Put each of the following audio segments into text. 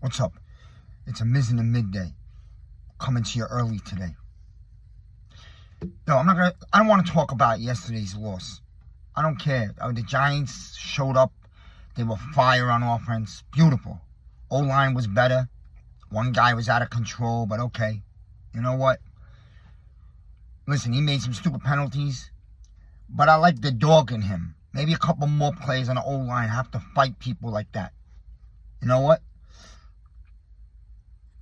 What's up? It's a Miz in the midday. Coming to you early today. No, I don't want to talk about yesterday's loss. I don't care. The Giants showed up. They were fire on offense. Beautiful. O-line was better. One guy was out of control, but okay. You know what? Listen, he made some stupid penalties, but I like the dog in him. Maybe a couple more players on the O-line have to fight people like that. You know what?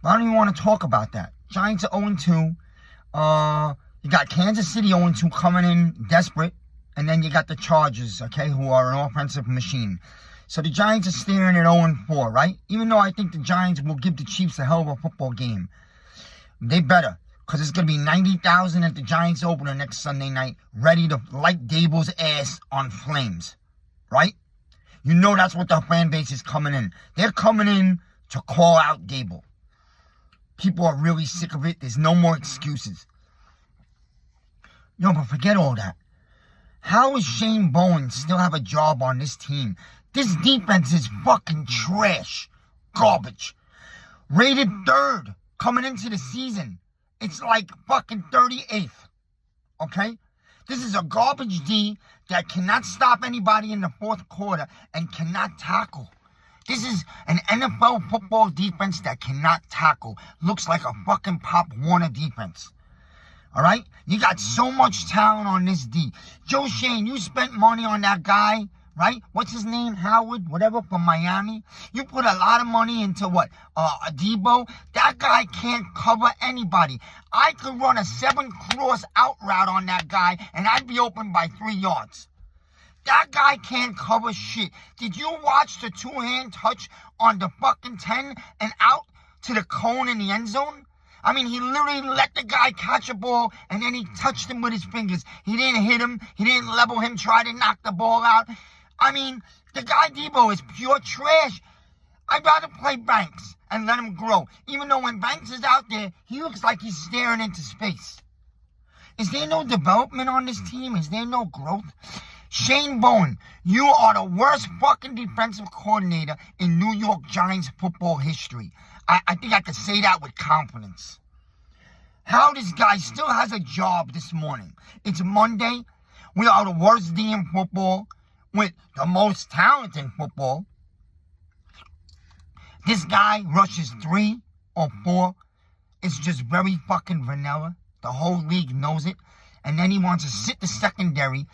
I don't even want to talk about that. Giants are 0-2. You got Kansas City 0-2 coming in desperate. And then you got the Chargers, okay, who are an offensive machine. So the Giants are staring at 0-4, right? Even though I think the Giants will give the Chiefs a hell of a football game. They better. Because it's going to be 90,000 at the Giants opener next Sunday night, ready to light Dable's ass on flames. Right? You know that's what the fan base is coming in. They're coming in to call out Dable. People are really sick of it. There's no more excuses. But forget all that. How is Shane Bowen still have a job on this team? This defense is fucking trash. Garbage. Rated 3rd coming into the season. It's like fucking 38th. Okay? This is a garbage D that cannot stop anybody in the fourth quarter and cannot tackle. This is an NFL football defense that cannot tackle. Looks like a fucking Pop Warner defense. All right? You got so much talent on this D. Joe Shane, you spent money on that guy, right? What's his name? Howard, whatever, from Miami. You put a lot of money into what? Debo. That guy can't cover anybody. I could run a 7-cross out route on that guy, and I'd be open by 3 yards. That guy can't cover shit. Did you watch the 2-hand touch on the fucking 10 and out to the cone in the end zone? I mean, he literally let the guy catch a ball, and then he touched him with his fingers. He didn't hit him. He didn't level him, try to knock the ball out. I mean, the guy Debo is pure trash. I'd rather play Banks and let him grow. Even though when Banks is out there, he looks like he's staring into space. Is there no development on this team? Is there no growth? Shane Bowen, you are the worst fucking defensive coordinator in New York Giants football history. I think I could say that with confidence. How this guy still has a job this morning. It's Monday. We are the worst D in football with the most talent in football. This guy rushes 3 or 4. It's just very fucking vanilla. The whole league knows it. And then he wants to sit the secondary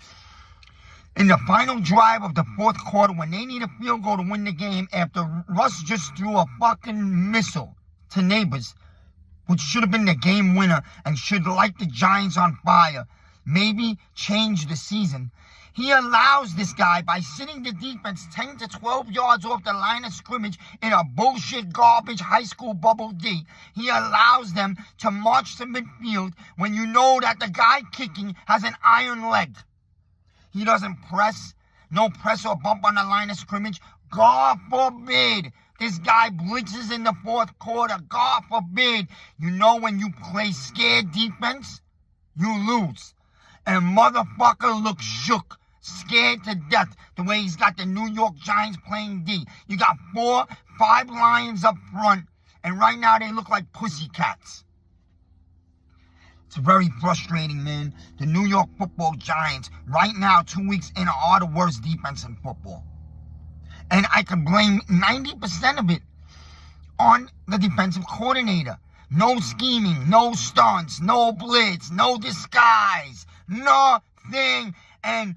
in the final drive of the fourth quarter when they need a field goal to win the game after Russ just threw a fucking missile to Neighbors, which should have been the game winner and should light the Giants on fire. Maybe change the season. He allows this guy, by sitting the defense 10 to 12 yards off the line of scrimmage in a bullshit garbage high school bubble D, he allows them to march to midfield when you know that the guy kicking has an iron leg. He doesn't press, no press or bump on the line of scrimmage. God forbid this guy blitzes in the fourth quarter. God forbid. You know when you play scared defense, you lose. And motherfucker looks shook, scared to death the way he's got the New York Giants playing D. You got 4, 5 Lions up front, and right now they look like pussycats. It's very frustrating, man. The New York football Giants, right now, 2 weeks in, are the worst defense in football. And I can blame 90% of it on the defensive coordinator. No scheming, no stunts, no blitz, no disguise, nothing. And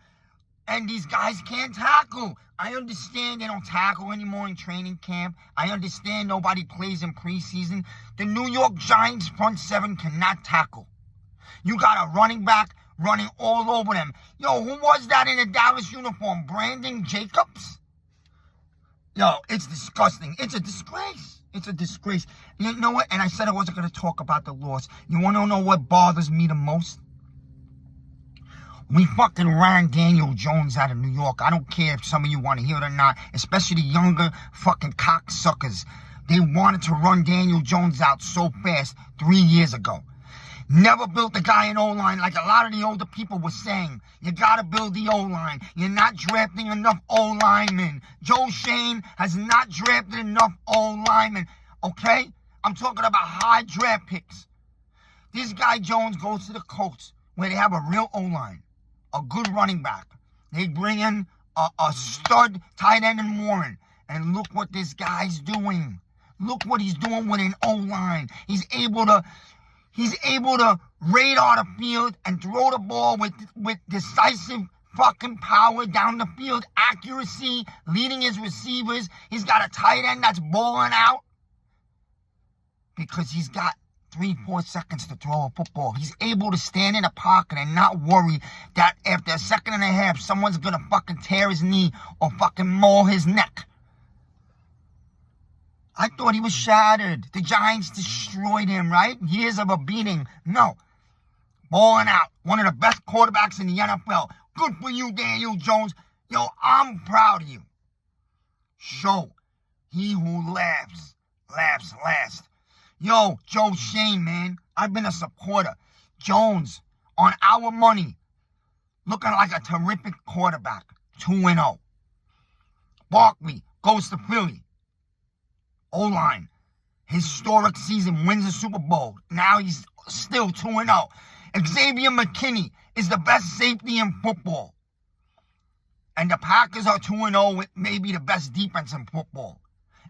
these guys can't tackle. I understand they don't tackle anymore in training camp. I understand nobody plays in preseason. The New York Giants front 7 cannot tackle. You got a running back running all over them. Yo, who was that in a Dallas uniform? Brandon Jacobs? Yo, it's disgusting. It's a disgrace. It's a disgrace. You know what? And I said I wasn't going to talk about the loss. You want to know what bothers me the most? We fucking ran Daniel Jones out of New York. I don't care if some of you want to hear it or not, especially the younger fucking cocksuckers. They wanted to run Daniel Jones out so fast 3 years ago. Never built a guy an O-line like a lot of the older people were saying. You gotta build the O-line. You're not drafting enough O-linemen. Joe Shane has not drafted enough O-linemen. Okay? I'm talking about high draft picks. This guy Jones goes to the Colts where they have a real O-line. A good running back. They bring in a stud tight end in Warren. And look what this guy's doing. Look what he's doing with an O-line. He's able to radar the field and throw the ball with decisive fucking power down the field. Accuracy, leading his receivers. He's got a tight end that's balling out because he's got 3-4 seconds to throw a football. He's able to stand in a pocket and not worry that after a second and a half, someone's going to fucking tear his knee or fucking maul his neck. I thought he was shattered. The Giants destroyed him, right? Years of a beating. No. Balling out. One of the best quarterbacks in the NFL. Good for you, Daniel Jones. Yo, I'm proud of you. Show. He who laughs, laughs last. Yo, Joe Shane, man. I've been a supporter. Jones, on our money, looking like a terrific quarterback. 2-0. Barkley goes to Philly. O-line, historic season, wins the Super Bowl. Now he's still 2-0. Xavier McKinney is the best safety in football. And the Packers are 2-0 with maybe the best defense in football.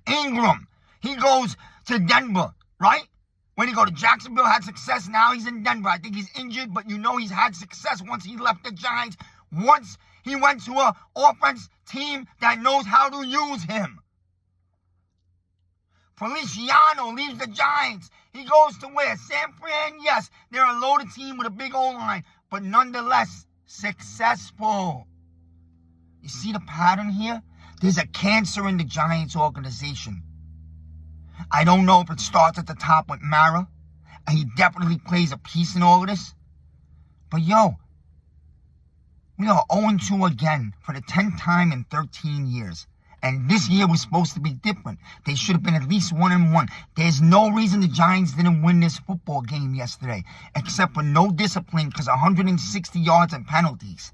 Ingram, he goes to Denver, right? When he go to Jacksonville, had success. Now he's in Denver. I think he's injured, but you know he's had success once he left the Giants. Once he went to an offense team that knows how to use him. Feliciano leaves the Giants. He goes to where? San Fran? Yes, they're a loaded team with a big O-line, but nonetheless, successful. You see the pattern here? There's a cancer in the Giants organization. I don't know if it starts at the top with Mara, and he definitely plays a piece in all of this. But yo, we are 0-2 again for the 10th time in 13 years. And this year was supposed to be different. They should have been at least 1-1. There's no reason the Giants didn't win this football game yesterday, except for no discipline because 160 yards and penalties.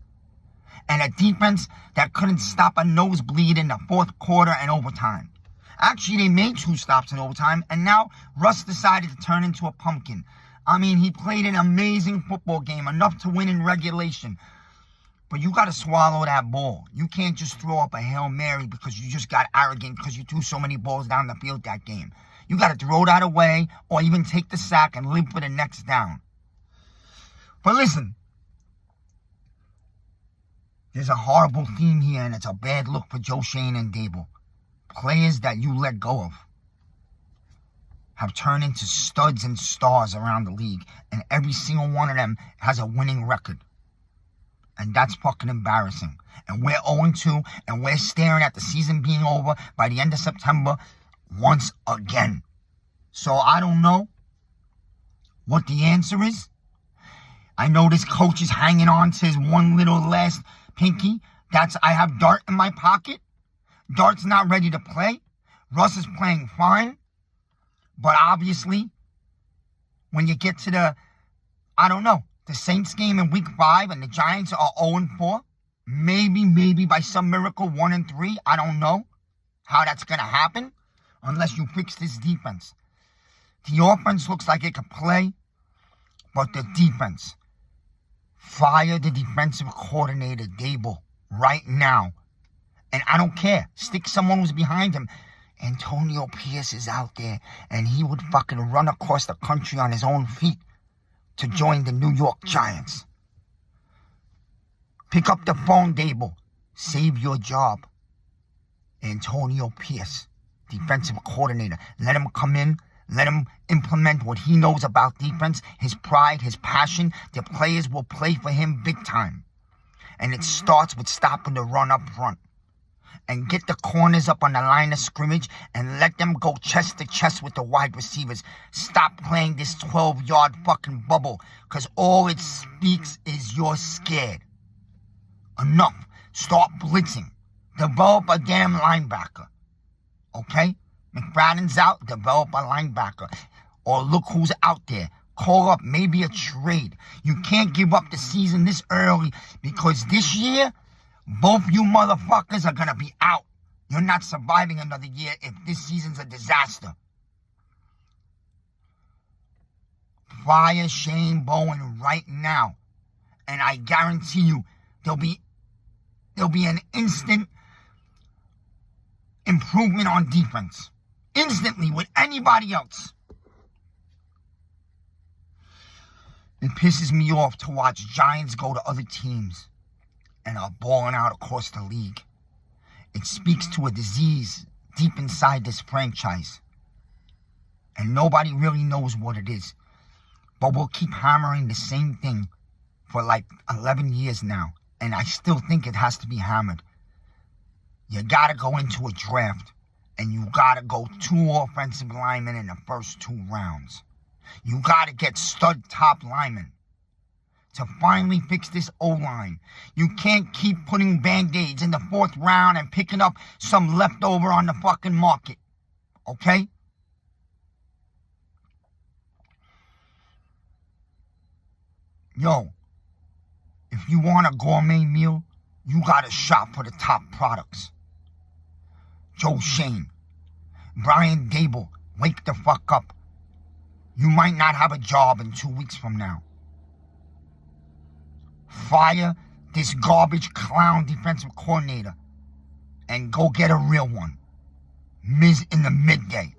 And a defense that couldn't stop a nosebleed in the fourth quarter and overtime. Actually, they made 2 stops in overtime, and now Russ decided to turn into a pumpkin. I mean, he played an amazing football game, enough to win in regulation. But you got to swallow that ball. You can't just throw up a Hail Mary because you just got arrogant because you threw so many balls down the field that game. You got to throw that away or even take the sack and live for the next down. But listen, there's a horrible theme here, and it's a bad look for Joe Shane and Dable. Players that you let go of have turned into studs and stars around the league, and every single one of them has a winning record. And that's fucking embarrassing. And we're 0-2, and we're staring at the season being over by the end of September once again. So I don't know what the answer is. I know this coach is hanging on to his one little last pinky. I have Dart in my pocket. Dart's not ready to play. Russ is playing fine. But obviously, when you get to the Saints game in week 5 and the Giants are 0-4, maybe by some miracle 1-3. I don't know how that's going to happen unless you fix this defense. The offense looks like it can play, but the defense. Fire the defensive coordinator, Dable, right now. And I don't care. Stick someone who's behind him. Antonio Pierce is out there, and he would fucking run across the country on his own feet to join the New York Giants. Pick up the phone, Dable. Save your job. Antonio Pierce, defensive coordinator. Let him come in. Let him implement what he knows about defense, his pride, his passion. The players will play for him big time. And it starts with stopping the run up front. And get the corners up on the line of scrimmage and let them go chest to chest with the wide receivers. Stop playing this 12-yard fucking bubble, because all it speaks is you're scared. Enough. Start blitzing. Develop a damn linebacker. Okay? McFadden's out. Develop a linebacker. Or look who's out there. Call up maybe a trade. You can't give up the season this early because this year, both you motherfuckers are going to be out. You're not surviving another year if this season's a disaster. Fire Shane Bowen right now. And I guarantee you, there'll be an instant improvement on defense. Instantly with anybody else. It pisses me off to watch Giants go to other teams and are balling out across the league. It speaks to a disease deep inside this franchise. And nobody really knows what it is. But we'll keep hammering the same thing for like 11 years now. And I still think it has to be hammered. You gotta go into a draft and you gotta go 2 offensive linemen in the first 2 rounds. You gotta get stud top linemen to finally fix this O-line. You can't keep putting Band-Aids in the 4th round and picking up some leftover on the fucking market. Okay? Yo, if you want a gourmet meal, you gotta shop for the top products. Joe Shane, Brian Dable, wake the fuck up. You might not have a job in 2 weeks from now. Fire this garbage clown defensive coordinator and go get a real one. Miz in the midday.